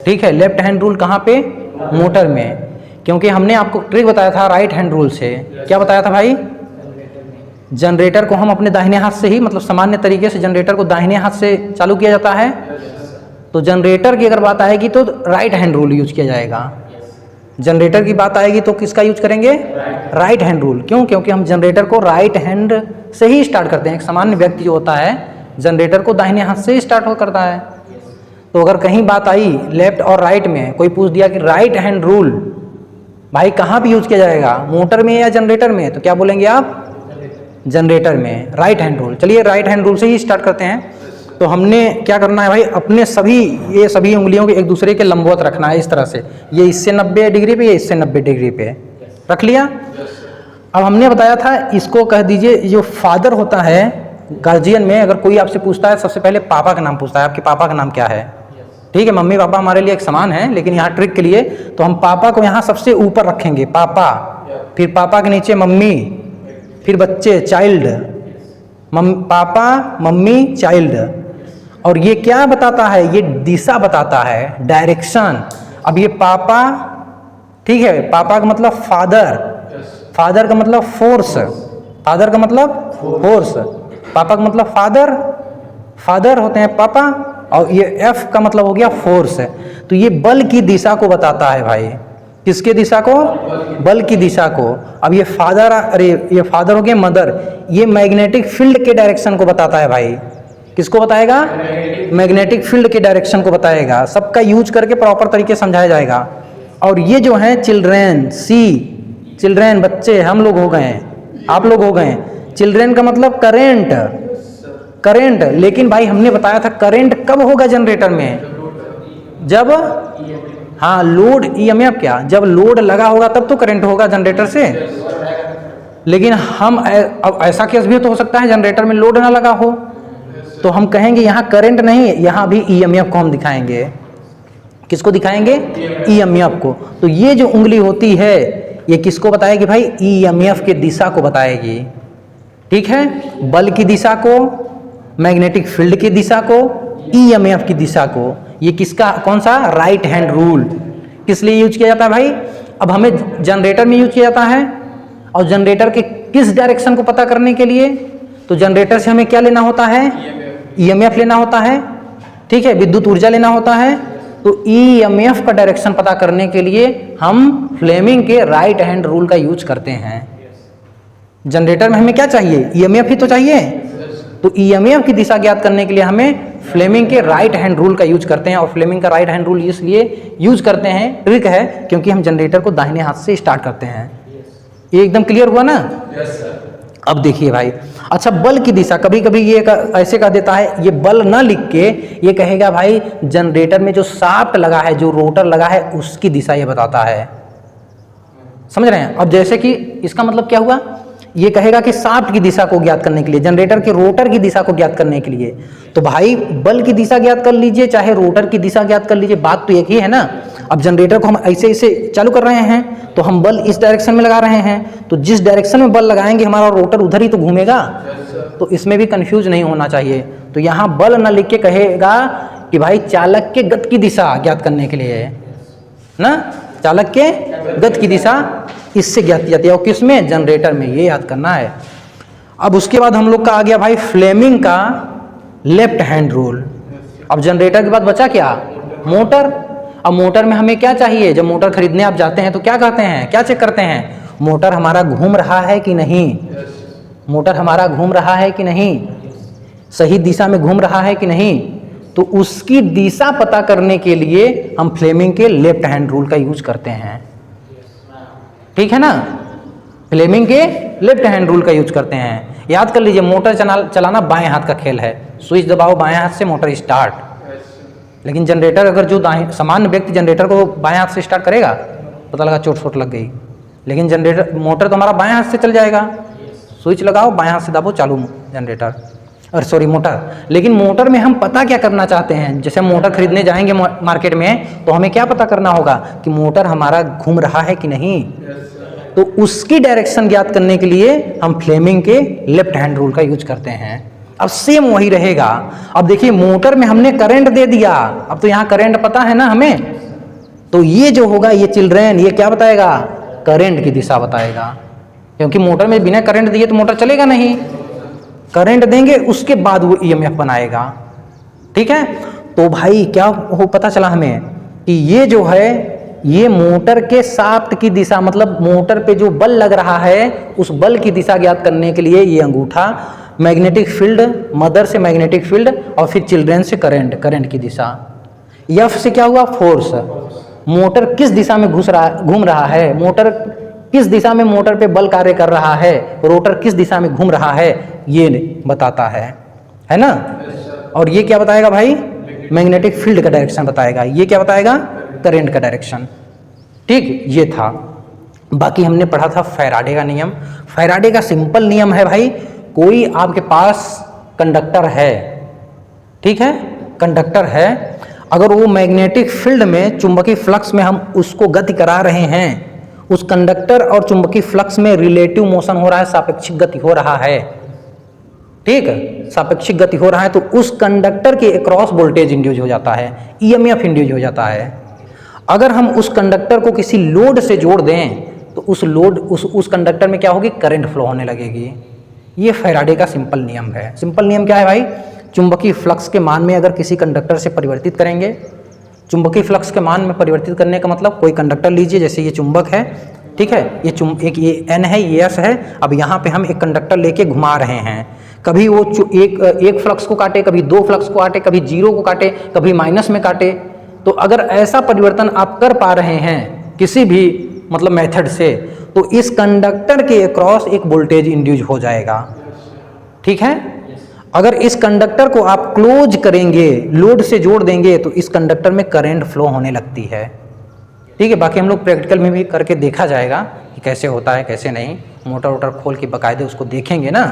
ठीक है, left hand rule कहाँ पे? मोटर में, क्योंकि हमने आपको ट्रिक बताया था राइट हैंड रूल से। क्या बताया था भाई? जनरेटर को हम अपने दाहिने हाथ से ही, मतलब सामान्य तरीके से जनरेटर को दाहिने हाथ से चालू किया जाता है। तो जनरेटर की अगर बात आएगी तो राइट हैंड रूल यूज किया जाएगा। जनरेटर की बात आएगी तो किसका यूज करेंगे? Right hand rule. क्यों? क्योंकि हम जनरेटर को राइट हैंड से ही स्टार्ट करते हैं। एक सामान्य व्यक्ति जो होता है जनरेटर को दाहिने हाथ से ही स्टार्ट करता है। तो अगर कहीं बात आई लेफ्ट और राइट में, कोई पूछ दिया कि राइट हैंड रूल भाई कहाँ पे यूज किया जाएगा, मोटर में या जनरेटर में, तो क्या बोलेंगे आप? जनरेटर में, राइट हैंड रूल। चलिए राइट हैंड रूल से ही स्टार्ट करते हैं। तो हमने क्या करना है भाई, अपने ये सभी उंगलियों को एक दूसरे के लंबवत रखना है, इस तरह से। ये इससे 90 डिग्री पे, ये इससे 90 डिग्री पे रख लिया। अब हमने बताया था इसको कह दीजिए, जो फादर होता है गार्जियन में, अगर कोई आपसे पूछता है सबसे पहले पापा का नाम पूछता है, आपके पापा का नाम क्या है? ठीक है, मम्मी पापा हमारे लिए एक समान है, लेकिन यहाँ ट्रिक के लिए तो हम पापा को यहाँ सबसे ऊपर रखेंगे, पापा, फिर पापा के नीचे मम्मी, फिर बच्चे, चाइल्ड, पापा मम्मी चाइल्ड। और ये क्या बताता है? ये दिशा बताता है, डायरेक्शन। अब ये पापा, ठीक है, पापा का मतलब फादर, फादर का मतलब फोर्स, फादर का मतलब फोर्स, पापा का मतलब फादर, फादर होते हैं पापा, और ये एफ का मतलब हो गया फोर्स। तो ये बल की दिशा को बताता है भाई। किसके दिशा को? बल की दिशा को। अब ये फादर, अरे ये फादर हो गया, मदर, ये मैग्नेटिक फील्ड के डायरेक्शन को बताता है भाई। किसको बताएगा? मैग्नेटिक फील्ड के डायरेक्शन को बताएगा। सबका यूज करके प्रॉपर तरीके से समझाया जाएगा। और ये जो है चिल्ड्रेन, सी, चिल्ड्रेन बच्चे, हम लोग हो गए, आप लोग हो गए। चिल्ड्रेन का मतलब करेंट, करंट। लेकिन भाई हमने बताया था करंट कब होगा जनरेटर में? जब, हाँ, लोड, ईएमएफ, क्या, जब लोड लगा होगा तब तो करंट होगा जनरेटर से। लेकिन हम अब ऐसा केस भी तो हो सकता है जनरेटर में लोड ना लगा हो, तो हम कहेंगे यहाँ करंट नहीं, यहाँ भी ईएमएफ को हम दिखाएंगे। किसको दिखाएंगे? ईएमएफ को। तो ये जो उंगली होती है ये किसको बताएगी भाई? ईएमएफ के दिशा को बताएगी। ठीक है, बल की दिशा को, मैग्नेटिक फील्ड की दिशा को, ईएमएफ की दिशा को। ये किसका, कौन सा? Right hand rule. किस लिए यूज किया जाता है भाई? अब हमें जनरेटर में यूज किया जाता है, और जनरेटर के किस डायरेक्शन को पता करने के लिए, तो जनरेटर से हमें क्या लेना होता है? ईएमएफ लेना होता है। ठीक है, विद्युत ऊर्जा लेना होता है। तो ईएमएफ का डायरेक्शन पता करने के लिए हम फ्लेमिंग के राइट हैंड रूल का यूज करते हैं। जनरेटर में हमें क्या चाहिए? ईएमएफ ही तो चाहिए। तो ईएमएफ की दिशा ज्ञात करने के लिए हमें फ्लेमिंग के राइट हैंड रूल का यूज करते हैं। और फ्लेमिंग का राइट हैंड रूल इसलिए यूज करते हैं, ट्रिक है, क्योंकि हम जनरेटर को दाहिने हाथ से स्टार्ट करते हैं। ये एकदम क्लियर हुआ ना? अब देखिए भाई, अच्छा, बल की दिशा, कभी कभी ये ऐसे कह देता है, ये बल ना लिख के ये कहेगा भाई जनरेटर में जो शाफ्ट लगा है, जो रोटर लगा है, उसकी दिशा ये बताता है। समझ रहे हैं? अब जैसे कि इसका मतलब क्या हुआ, ये कहेगा कि शाफ्ट की दिशा को ज्ञात करने के लिए, जनरेटर के रोटर की दिशा को ज्ञात करने के लिए। तो भाई बल की दिशा ज्ञात कर लीजिए, चाहे रोटर की दिशा ज्ञात कर लीजिए, बात तो एक ही है ना। अब जनरेटर को हम ऐसे ऐसे चालू कर रहे हैं, तो हम बल इस डायरेक्शन में लगा रहे हैं, तो जिस डायरेक्शन में बल लगाएंगे हमारा रोटर उधर ही तो घूमेगा। तो इसमें भी कंफ्यूज नहीं होना चाहिए। तो यहाँ बल न लिख के कहेगा कि भाई चालक के गति की दिशा ज्ञात करने के लिए ना, चालक के गति की दिशा इससे ज्ञात की जाती है। और किसमें? जनरेटर में। ये याद करना है। अब उसके बाद हम लोग का आ गया भाई फ्लेमिंग का लेफ्ट हैंड रूल। अब जनरेटर के बाद बचा क्या? मोटर। अब मोटर में हमें क्या चाहिए? जब मोटर खरीदने आप जाते हैं तो क्या कहते हैं, क्या चेक करते हैं? मोटर हमारा घूम रहा है कि नहीं, मोटर हमारा घूम रहा है कि नहीं, सही दिशा में घूम रहा है कि नहीं। तो उसकी दिशा पता करने के लिए हम फ्लेमिंग के लेफ्ट हैंड रूल का यूज करते हैं। ठीक है ना? फ्लेमिंग के लेफ्ट हैंड रूल का यूज करते हैं। याद कर लीजिए, मोटर चलाना बाएं हाथ का खेल है। स्विच दबाओ बाएं हाथ से, मोटर स्टार्ट। लेकिन जनरेटर, अगर जो सामान्य व्यक्ति जनरेटर को बाएं हाथ से स्टार्ट करेगा, पता लगा चोट लग गई। लेकिन जनरेटर, मोटर तो हमारा बाएं हाथ से चल जाएगा। स्विच लगाओ, बाएं हाथ से दबाओ, चालू जनरेटर, और सॉरी मोटर। लेकिन मोटर में हम पता क्या करना चाहते हैं? जैसे हम मोटर खरीदने जाएंगे मार्केट में, तो हमें क्या पता करना होगा कि मोटर हमारा घूम रहा है कि नहीं। तो उसकी डायरेक्शन ज्ञात करने के लिए हम फ्लेमिंग के लेफ्ट हैंड रूल का यूज करते हैं। अब सेम वही रहेगा। अब देखिए मोटर में हमने करंट दे दिया, अब तो यहाँ करंट पता है ना हमें, तो ये जो होगा ये चिल्ड्रेन ये क्या बताएगा, करंट की दिशा बताएगा, क्योंकि मोटर में बिना करंट दिए तो मोटर चलेगा नहीं, करंट देंगे उसके बाद वो ईएमएफ बनाएगा। ठीक है, तो भाई क्या हो पता चला हमें कि ये जो है ये मोटर के शाफ्ट की दिशा, मतलब मोटर पे जो बल लग रहा है उस बल की दिशा ज्ञात करने के लिए ये अंगूठा, मैग्नेटिक फील्ड, मदर से मैग्नेटिक फील्ड और फिर चिल्ड्रेन से करंट, करंट की दिशा। एफ से क्या हुआ, फोर्स, मोटर किस दिशा में घूम रहा है, मोटर किस दिशा में मोटर पे बल कार्य कर रहा है, रोटर किस दिशा में घूम रहा है, ये बताता है ना। और ये क्या बताएगा भाई, मैग्नेटिक फील्ड का डायरेक्शन बताएगा, ये क्या बताएगा, करंट का डायरेक्शन। ठीक, ये था। बाकी हमने पढ़ा था फैराडे का नियम। फैराडे का सिंपल नियम है भाई, कोई आपके पास कंडक्टर है, ठीक है, कंडक्टर है, अगर वो मैग्नेटिक फील्ड में चुंबकीय फ्लक्स में हम उसको गति करा रहे हैं, उस कंडक्टर और चुंबकीय फ्लक्स में रिलेटिव मोशन हो रहा है, सापेक्षिक गति हो रहा है, ठीक है, सापेक्षिक गति हो रहा है, तो उस कंडक्टर के अक्रॉस वोल्टेज इंड्यूस हो जाता है, ईएमएफ इंड्यूस हो जाता है। अगर हम उस कंडक्टर को किसी लोड से जोड़ दें तो उस लोड उस कंडक्टर में क्या होगी, करंट फ्लो होने लगेगी। ये फैराडे का सिंपल नियम है। सिंपल नियम क्या है भाई, चुंबकीय फ्लक्स के मान में अगर किसी कंडक्टर से परिवर्तित करेंगे, चुंबकीय फ्लक्स के मान में परिवर्तित करने का मतलब, कोई कंडक्टर लीजिए, जैसे ये चुंबक है, ठीक है, ये एन है, ये एस है, अब यहाँ पे हम एक कंडक्टर लेके घुमा रहे हैं, कभी वो एक फ्लक्स को काटे, कभी दो फ्लक्स को काटे, कभी जीरो को काटे, कभी माइनस में काटे। तो अगर ऐसा परिवर्तन आप कर पा रहे हैं किसी भी मतलब मेथड से, तो इस कंडक्टर के अक्रॉस एक वोल्टेज इंड्यूस हो जाएगा। ठीक है, अगर इस कंडक्टर को आप क्लोज करेंगे, लोड से जोड़ देंगे, तो इस कंडक्टर में करंट फ्लो होने लगती है। ठीक है, बाकी हम लोग प्रैक्टिकल में भी करके देखा जाएगा कि कैसे होता है कैसे नहीं, मोटर वोटर खोल के बकायदे उसको देखेंगे ना।